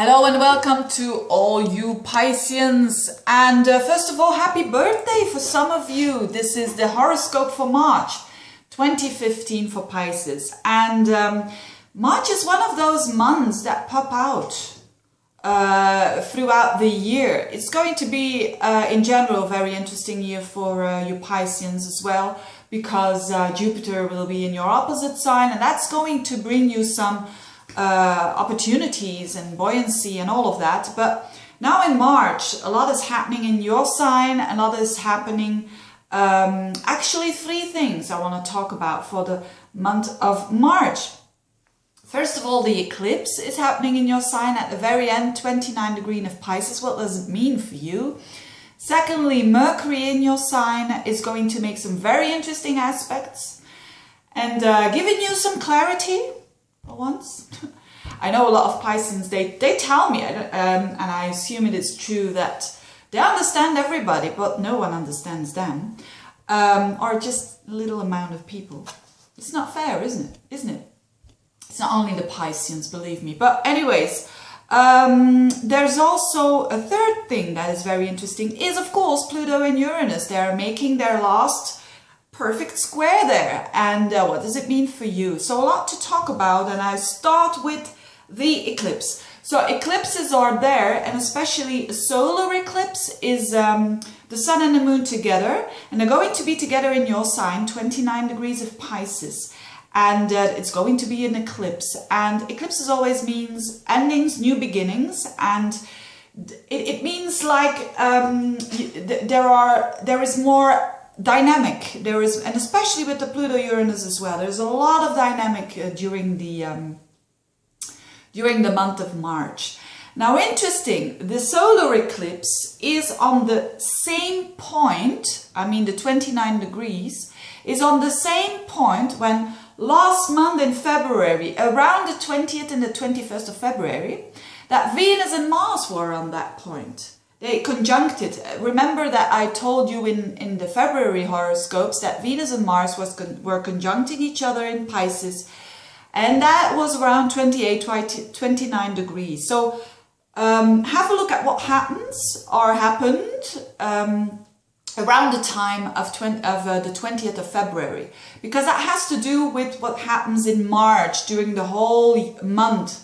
Hello and welcome to all you Pisceans, and first of all, happy birthday for some of you. This is the horoscope for March 2015 for Pisces, and March is one of those months that pop out throughout the year. It's going to be in general a very interesting year for you Pisceans as well, because Jupiter will be in your opposite sign, and that's going to bring you some opportunities and buoyancy and all of that. But now in March, a lot is happening in your sign, a lot is happening. Actually, three things I want to talk about for the month of March. First of all, the eclipse is happening in your sign at the very end, 29 degrees of Pisces. What does it mean for you? Secondly, Mercury in your sign is going to make some very interesting aspects and giving you some clarity for once. I know a lot of Pisceans, they tell me, and I assume it is true, that they understand everybody, but no one understands them, or just a little amount of people. It's not fair, isn't it? Isn't it? It's not only the Pisceans, believe me. But anyways, there's also a third thing that is very interesting, is of course Pluto and Uranus. They are making their last perfect square there, and what does it mean for you? So a lot to talk about, and I start with the eclipse. So eclipses are there, and especially a solar eclipse is the sun and the moon together, and they're going to be together in your sign, 29 degrees of Pisces, and it's going to be an eclipse. And eclipses always means endings, new beginnings, and it means like there is more dynamic, and especially with the Pluto Uranus as well, there's a lot of dynamic during the month of March. Now, interesting, the solar eclipse is on the same point, I mean the 29 degrees is on the same point when last month in February, around the 20th and the 21st of February, that Venus and Mars were on that point. They conjuncted. Remember that I told you in the February horoscopes that Venus and Mars were conjuncting each other in Pisces, and that was around 29 degrees. So have a look at what happened around the time of the 20th of February, because that has to do with what happens in March during the whole month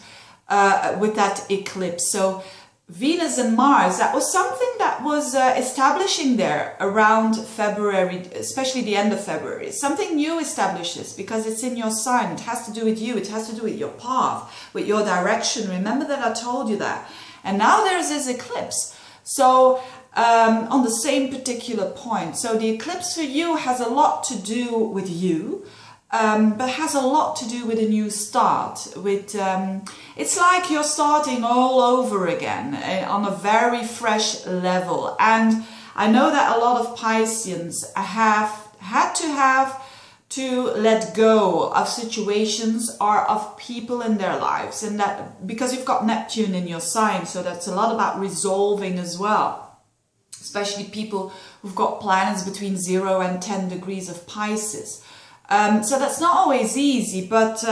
with that eclipse. So Venus and Mars, that was something that was establishing there around February, especially the end of February. Something new establishes because it's in your sign. It has to do with you. It has to do with your path, with your direction. Remember that I told you that. And now there's this eclipse. So on the same particular point. So the eclipse for you has a lot to do with you. But has a lot to do with a new start. It's like you're starting all over again on a very fresh level. And I know that a lot of Pisceans have had to let go of situations or of people in their lives, and that because you've got Neptune in your sign, so that's a lot about resolving as well. Especially people who've got planets between 0 and 10 degrees of Pisces. So that's not always easy, but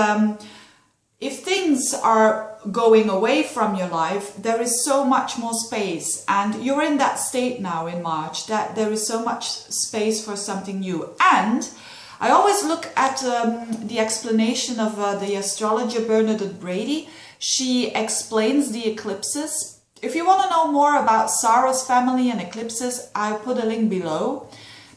if things are going away from your life, there is so much more space, and you're in that state now in March that there is so much space for something new. And I always look at the explanation of the astrologer Bernadette Brady. She explains the eclipses. If you want to know more about Sarah's family and eclipses, I'll put a link below,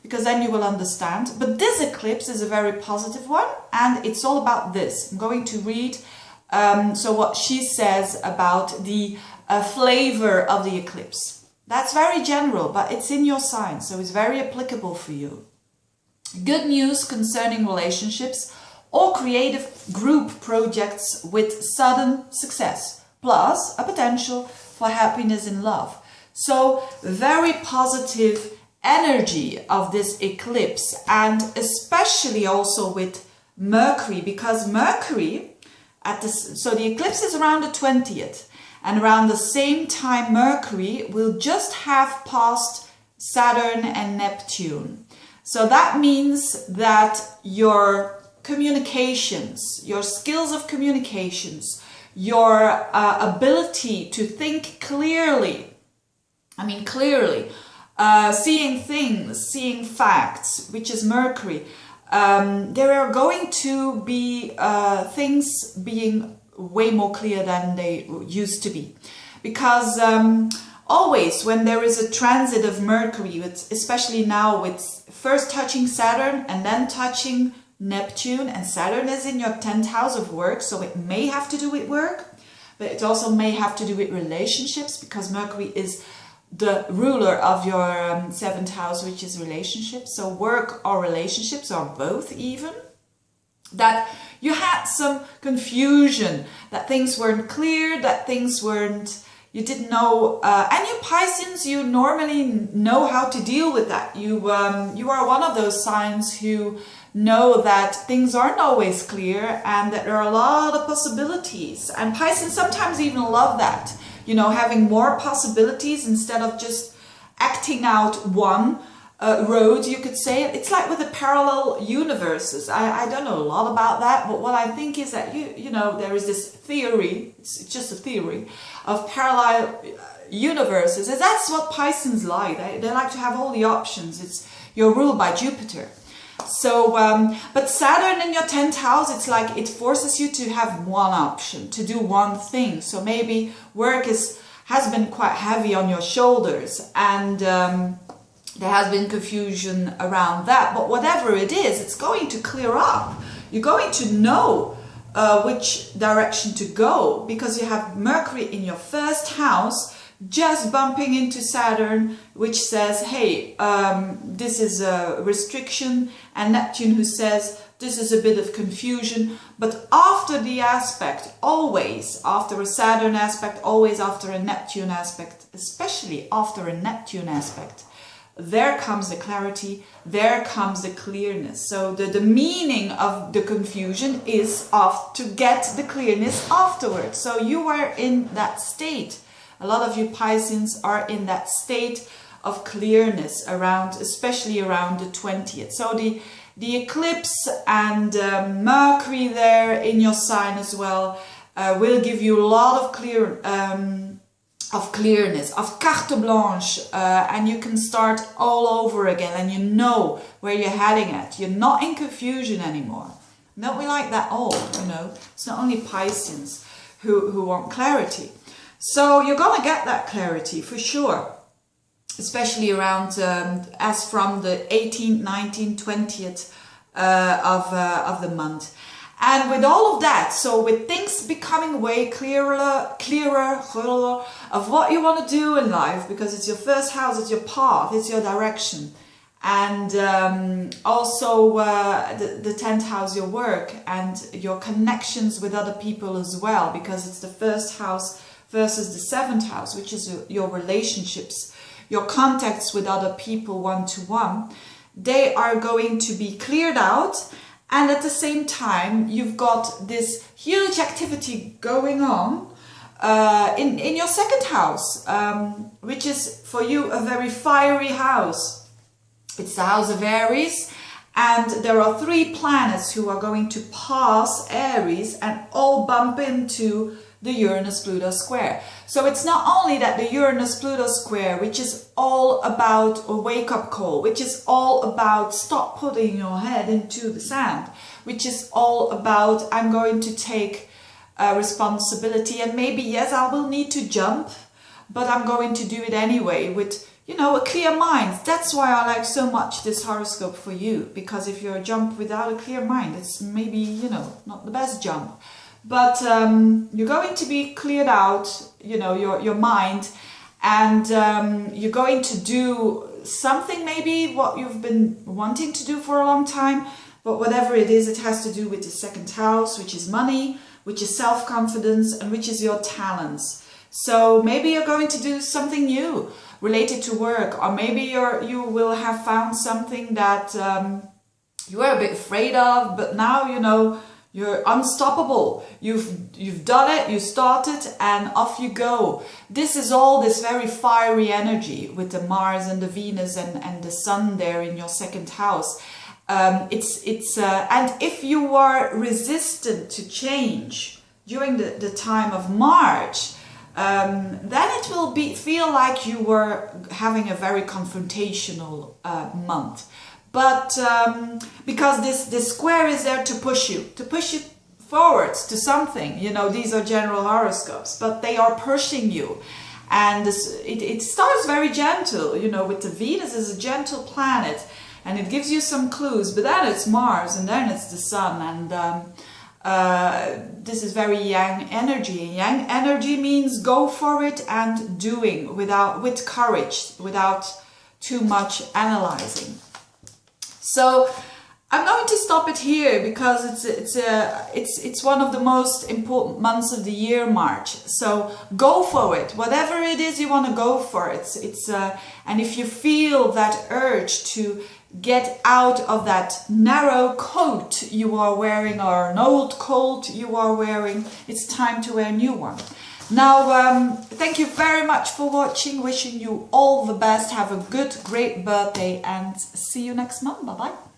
because then you will understand. But this eclipse is a very positive one, and it's all about this. I'm going to read so what she says about the flavor of the eclipse. That's very general, but it's in your sign, so it's very applicable for you. Good news concerning relationships or creative group projects with sudden success, plus a potential for happiness in love. So very positive energy of this eclipse, and especially also with Mercury, because Mercury so the eclipse is around the 20th, and around the same time Mercury will just have passed Saturn and Neptune. So that means that your communications, your skills of communications, your ability to think clearly. I mean, clearly, seeing things, seeing facts, which is Mercury. There are going to be things being way more clear than they used to be. Because always when there is a transit of Mercury, especially now with first touching Saturn and then touching Neptune, and Saturn is in your 10th house of work, so it may have to do with work, but it also may have to do with relationships, because Mercury is the ruler of your 7th house, which is relationships. So work or relationships, or both even. That you had some confusion, that things weren't clear, that things weren't, you didn't know, and you Pisceans, you normally know how to deal with that. You are one of those signs who know that things aren't always clear and that there are a lot of possibilities. And Pisceans sometimes even love that, you know, having more possibilities instead of just acting out one road, you could say. It's like with the parallel universes. I don't know a lot about that, but what I think is that, you know, there is this theory, it's just a theory, of parallel universes. And that's what Pisceans like. They like to have all the options. You're ruled by Jupiter. So, but Saturn in your 10th house, it's like it forces you to have one option, to do one thing. So maybe work has been quite heavy on your shoulders, and there has been confusion around that. But whatever it is, it's going to clear up. You're going to know which direction to go, because you have Mercury in your 1st house just bumping into Saturn, which says, hey, this is a restriction, and Neptune, who says this is a bit of confusion. But after the aspect, always after a Saturn aspect, always after a Neptune aspect, especially after a Neptune aspect, there comes the clarity, there comes the clearness. So the meaning of the confusion is to get the clearness afterwards. So you are in that state. A lot of you Pisceans are in that state of clearness around, especially around the 20th. So the eclipse and Mercury there in your sign as well will give you a lot of clearness, of carte blanche, and you can start all over again, and you know where you're heading at. You're not in confusion anymore. Don't we like that all, you know? It's not only Pisceans who want clarity. So you're going to get that clarity for sure, especially around as from the 18th, 19th, 20th of the month. And with all of that, so with things becoming way clearer of what you want to do in life, because it's your 1st house, it's your path, it's your direction. And also the 10th house, your work and your connections with other people as well, because it's the 1st house versus the 7th house, which is your relationships, your contacts with other people one-to-one. They are going to be cleared out. And at the same time, you've got this huge activity going on in your 2nd house, which is for you a very fiery house. It's the house of Aries, and there are 3 planets who are going to pass Aries and all bump into the Uranus-Pluto square. So it's not only that the Uranus-Pluto square, which is all about a wake-up call, which is all about stop putting your head into the sand, which is all about I'm going to take responsibility, and maybe, yes, I will need to jump, but I'm going to do it anyway with, you know, a clear mind. That's why I like so much this horoscope for you, because if you're a jump without a clear mind, it's maybe, you know, not the best jump. But you're going to be cleared out, you know, your mind, and you're going to do something, maybe what you've been wanting to do for a long time, but whatever it is, it has to do with the 2nd house, which is money, which is self-confidence, and which is your talents. So maybe you're going to do something new related to work, or maybe you will have found something that you were a bit afraid of, but now, you know, you're unstoppable. You've done it, you started, and off you go. This is all this very fiery energy with the Mars and the Venus and the Sun there in your 2nd house. And if you are resistant to change, during the time of March, then it will feel like you were having a very confrontational month. But because this square is there to push you forwards to something, you know, these are general horoscopes, but they are pushing you. And it starts very gentle, you know, with the Venus is a gentle planet, and it gives you some clues, but then it's Mars, and then it's the Sun, and this is very yang energy. Yang energy means go for it and doing with courage, without too much analyzing. So I'm going to stop it here because it's one of the most important months of the year, March. So go for it, whatever it is you want to go for. And if you feel that urge to get out of that narrow coat you are wearing, or an old coat you are wearing, it's time to wear a new one. Now, thank you very much for watching. Wishing you all the best. Have a great birthday, and see you next month. Bye bye.